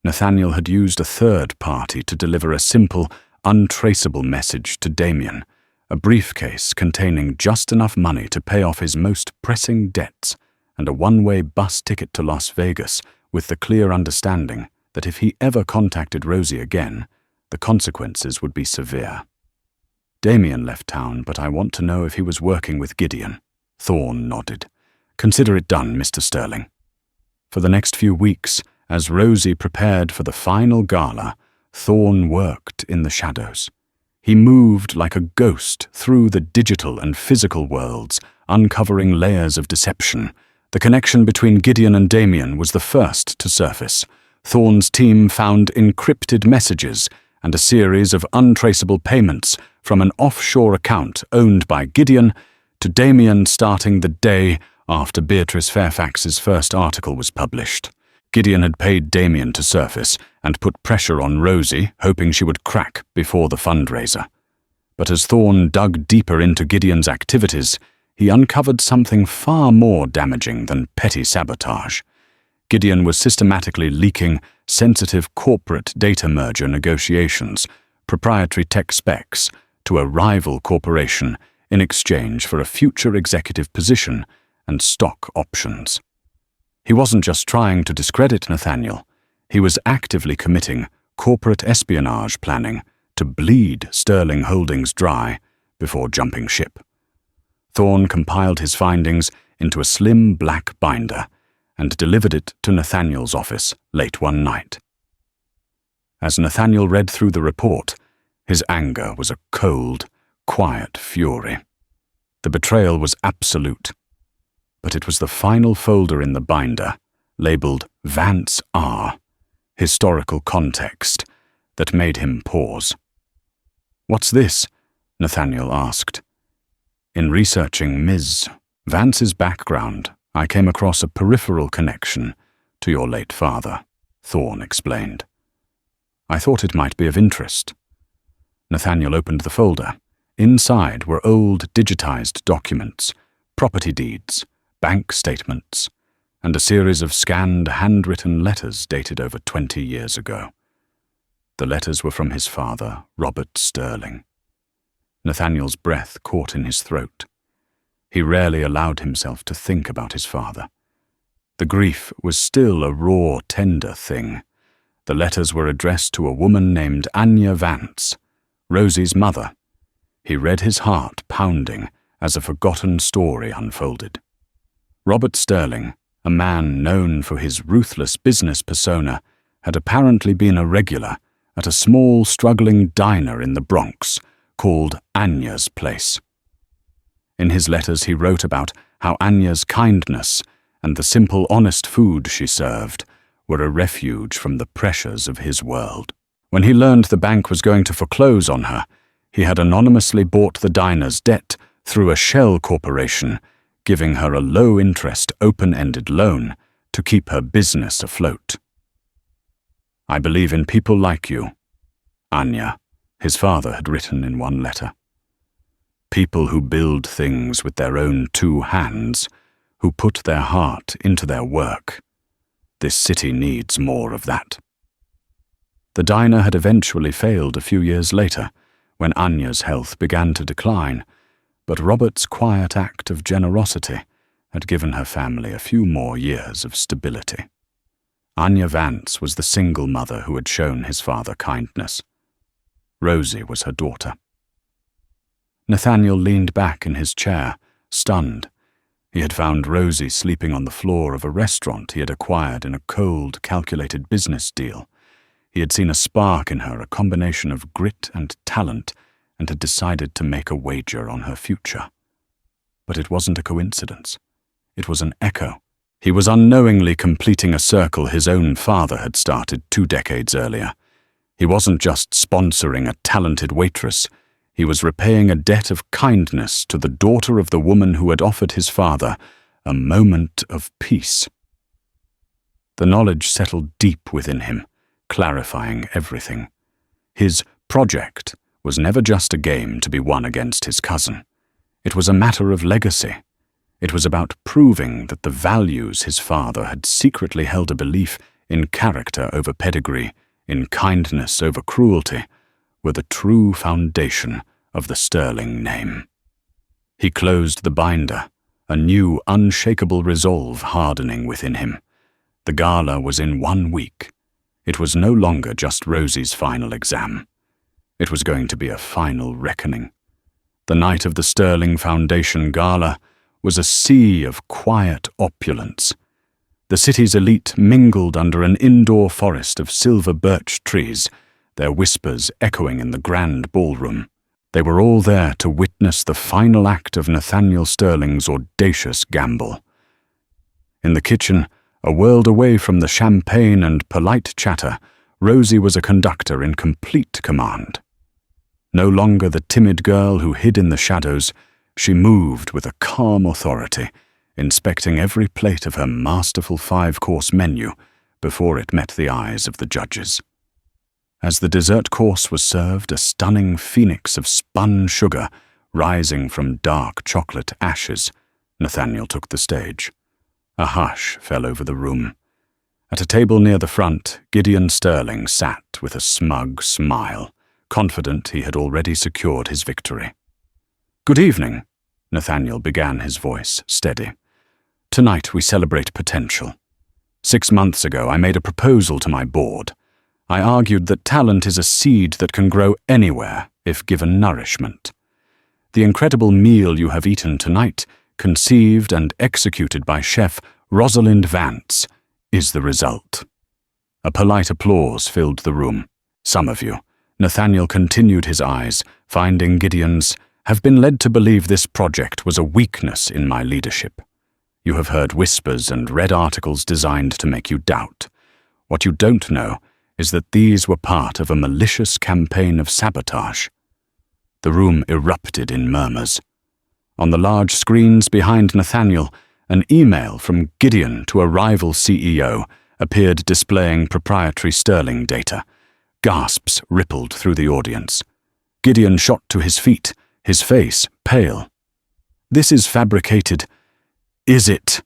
Nathaniel had used a third party to deliver a simple, untraceable message to Damien, a briefcase containing just enough money to pay off his most pressing debts and a one-way bus ticket to Las Vegas, with the clear understanding that if he ever contacted Rosie again, the consequences would be severe. "Damien left town, but I want to know if he was working with Gideon." Thorne nodded. "Consider it done, Mr. Sterling." For the next few weeks, as Rosie prepared for the final gala, Thorne worked in the shadows. He moved like a ghost through the digital and physical worlds, uncovering layers of deception. The connection between Gideon and Damien was the first to surface. Thorne's team found encrypted messages and a series of untraceable payments from an offshore account owned by Gideon to Damien starting the day after Beatrice Fairfax's first article was published. Gideon had paid Damien to surface and put pressure on Rosie, hoping she would crack before the fundraiser. But as Thorne dug deeper into Gideon's activities, he uncovered something far more damaging than petty sabotage. Gideon was systematically leaking sensitive corporate data merger negotiations, proprietary tech specs, to a rival corporation in exchange for a future executive position and stock options. He wasn't just trying to discredit Nathaniel, he was actively committing corporate espionage planning to bleed Sterling Holdings dry before jumping ship. Thorne compiled his findings into a slim black binder and delivered it to Nathaniel's office late one night. As Nathaniel read through the report, his anger was a cold, quiet fury. The betrayal was absolute, but it was the final folder in the binder, labeled Vance R., historical context, that made him pause. "What's this?" Nathaniel asked. "In researching Ms. Vance's background, I came across a peripheral connection to your late father," Thorne explained. "I thought it might be of interest." Nathaniel opened the folder. Inside were old digitized documents, property deeds, bank statements, and a series of scanned handwritten letters dated over 20 years ago. The letters were from his father, Robert Sterling. Nathaniel's breath caught in his throat. He rarely allowed himself to think about his father. The grief was still a raw, tender thing. The letters were addressed to a woman named Anya Vance, Rosie's mother. He read his heart pounding as a forgotten story unfolded. Robert Sterling, a man known for his ruthless business persona, had apparently been a regular at a small, struggling diner in the Bronx called Anya's Place. In his letters he wrote about how Anya's kindness and the simple, honest food she served were a refuge from the pressures of his world. When he learned the bank was going to foreclose on her, he had anonymously bought the diner's debt through a shell corporation, giving her a low-interest, open-ended loan to keep her business afloat. "I believe in people like you," Anya, his father, had written in one letter. "People who build things with their own two hands, who put their heart into their work. This city needs more of that." The diner had eventually failed a few years later, when Anya's health began to decline, but Robert's quiet act of generosity had given her family a few more years of stability. Anya Vance was the single mother who had shown his father kindness. Rosie was her daughter. Nathaniel leaned back in his chair, stunned. He had found Rosie sleeping on the floor of a restaurant he had acquired in a cold, calculated business deal. He had seen a spark in her, a combination of grit and talent, and had decided to make a wager on her future. But it wasn't a coincidence. It was an echo. He was unknowingly completing a circle his own father had started 2 decades earlier. He wasn't just sponsoring a talented waitress. He was repaying a debt of kindness to the daughter of the woman who had offered his father a moment of peace. The knowledge settled deep within him, clarifying everything. His project was never just a game to be won against his cousin. It was a matter of legacy. It was about proving that the values his father had secretly held a belief in character over pedigree, in kindness over cruelty, were the true foundation of the Sterling name. He closed the binder, a new, unshakable resolve hardening within him. The gala was in 1 week. It was no longer just Rosie's final exam. It was going to be a final reckoning. The night of the Sterling Foundation Gala was a sea of quiet opulence. The city's elite mingled under an indoor forest of silver birch trees, their whispers echoing in the grand ballroom. They were all there to witness the final act of Nathaniel Sterling's audacious gamble. In the kitchen, a world away from the champagne and polite chatter, Rosie was a conductor in complete command. No longer the timid girl who hid in the shadows, she moved with a calm authority, inspecting every plate of her masterful 5-course menu before it met the eyes of the judges. As the dessert course was served, a stunning phoenix of spun sugar rising from dark chocolate ashes, Nathaniel took the stage. A hush fell over the room. At a table near the front, Gideon Sterling sat with a smug smile, confident he had already secured his victory. "Good evening," Nathaniel began, his voice steady. "Tonight we celebrate potential. 6 months ago I made a proposal to my board. I argued that talent is a seed that can grow anywhere if given nourishment. The incredible meal you have eaten tonight, conceived and executed by Chef Rosalind Vance, is the result." A polite applause filled the room. "Some of you," Nathaniel continued, his eyes finding Gideon's, "have been led to believe this project was a weakness in my leadership. You have heard whispers and read articles designed to make you doubt. What you don't know is that these were part of a malicious campaign of sabotage." The room erupted in murmurs. On the large screens behind Nathaniel, an email from Gideon to a rival CEO appeared displaying proprietary sterling data. Gasps rippled through the audience. Gideon shot to his feet, his face pale. "This is fabricated." "Is it?"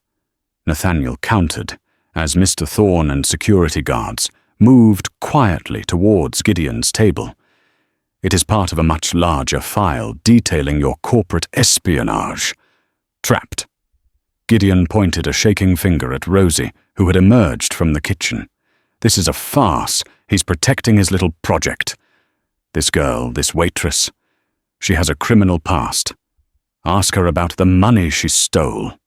Nathaniel countered, as Mr. Thorne and security guards moved quietly towards Gideon's table. "It is part of a much larger file detailing your corporate espionage." "Trapped." Gideon pointed a shaking finger at Rosie, who had emerged from the kitchen. "This is a farce. He's protecting his little project. This girl, this waitress, she has a criminal past. Ask her about the money she stole."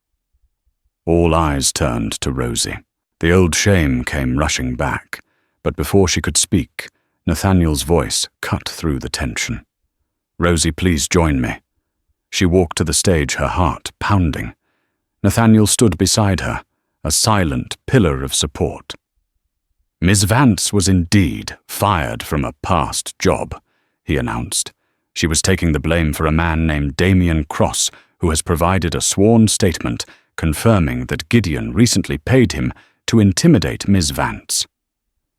All eyes turned to Rosie. The old shame came rushing back, but before she could speak, Nathaniel's voice cut through the tension. "Rosie, please join me." She walked to the stage, her heart pounding. Nathaniel stood beside her, a silent pillar of support. "Miss Vance was indeed fired from a past job," he announced. "She was taking the blame for a man named Damien Cross, who has provided a sworn statement confirming that Gideon recently paid him to intimidate Miss Vance."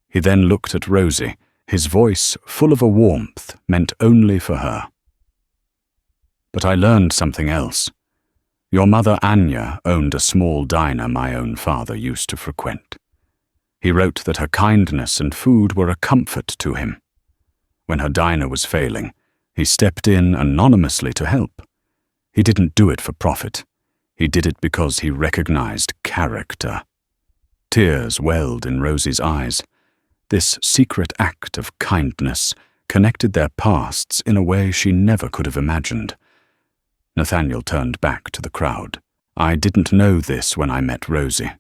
He then looked at Rosie, his voice full of a warmth meant only for her. "But I learned something else. Your mother Anya owned a small diner my own father used to frequent. He wrote that her kindness and food were a comfort to him. When her diner was failing, he stepped in anonymously to help. He didn't do it for profit. He did it because he recognized character." Tears welled in Rosie's eyes. This secret act of kindness connected their pasts in a way she never could have imagined. Nathaniel turned back to the crowd. "I didn't know this when I met Rosie.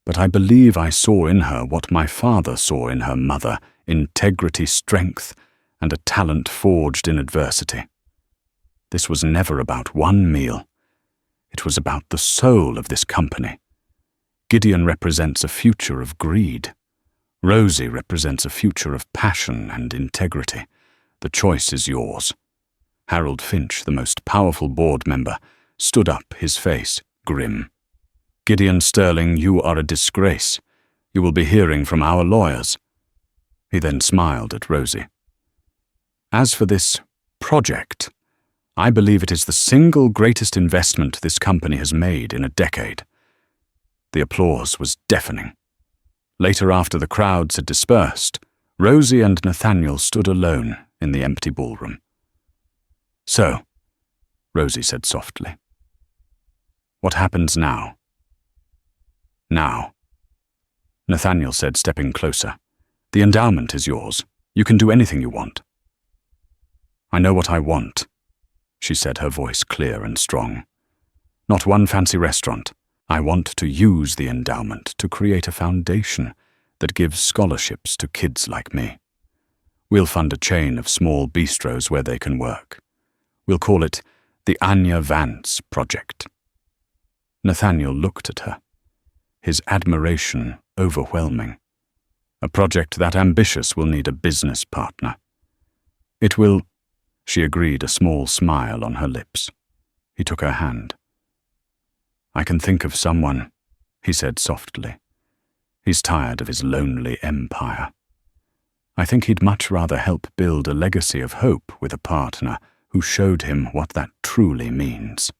But I believe I saw in her what my father saw in her mother, integrity, strength, and a talent forged in adversity. This was never about one meal. It was about the soul of this company. Gideon represents a future of greed. Rosie represents a future of passion and integrity. The choice is yours." Harold Finch, the most powerful board member, stood up, his face grim. "Gideon Sterling, you are a disgrace. You will be hearing from our lawyers." He then smiled at Rosie. "As for this project, I believe it is the single greatest investment this company has made in a decade." The applause was deafening. Later, after the crowds had dispersed, Rosie and Nathaniel stood alone in the empty ballroom. "So," Rosie said softly, "what happens now?" "Now," Nathaniel said, stepping closer. "The endowment is yours. You can do anything you want." "I know what I want," she said, her voice clear and strong. "Not one fancy restaurant. I want to use the endowment to create a foundation that gives scholarships to kids like me. We'll fund a chain of small bistros where they can work. We'll call it the Anya Vance Project." Nathaniel looked at her, his admiration overwhelming. "A project that ambitious will need a business partner." "It will," she agreed, a small smile on her lips. He took her hand. "I can think of someone," he said softly. "He's tired of his lonely empire. I think he'd much rather help build a legacy of hope with a partner who showed him what that truly means."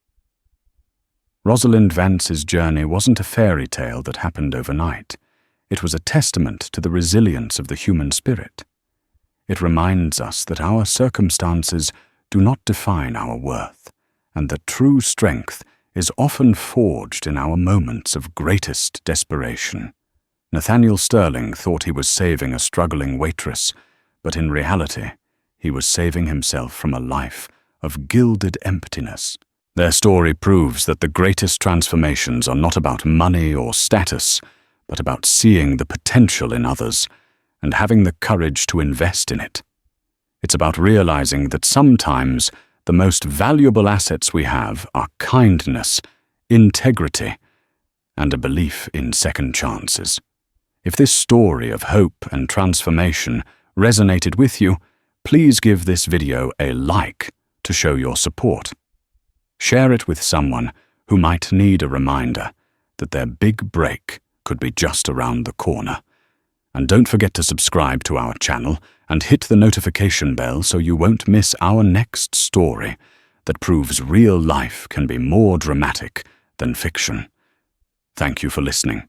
Rosalind Vance's journey wasn't a fairy tale that happened overnight. It was a testament to the resilience of the human spirit. It reminds us that our circumstances do not define our worth, and that true strength is often forged in our moments of greatest desperation. Nathaniel Sterling thought he was saving a struggling waitress, but in reality, he was saving himself from a life of gilded emptiness. Their story proves that the greatest transformations are not about money or status, but about seeing the potential in others and having the courage to invest in it. It's about realizing that sometimes the most valuable assets we have are kindness, integrity, and a belief in second chances. If this story of hope and transformation resonated with you, please give this video a like to show your support. Share it with someone who might need a reminder that their big break could be just around the corner. And don't forget to subscribe to our channel and hit the notification bell so you won't miss our next story that proves real life can be more dramatic than fiction. Thank you for listening.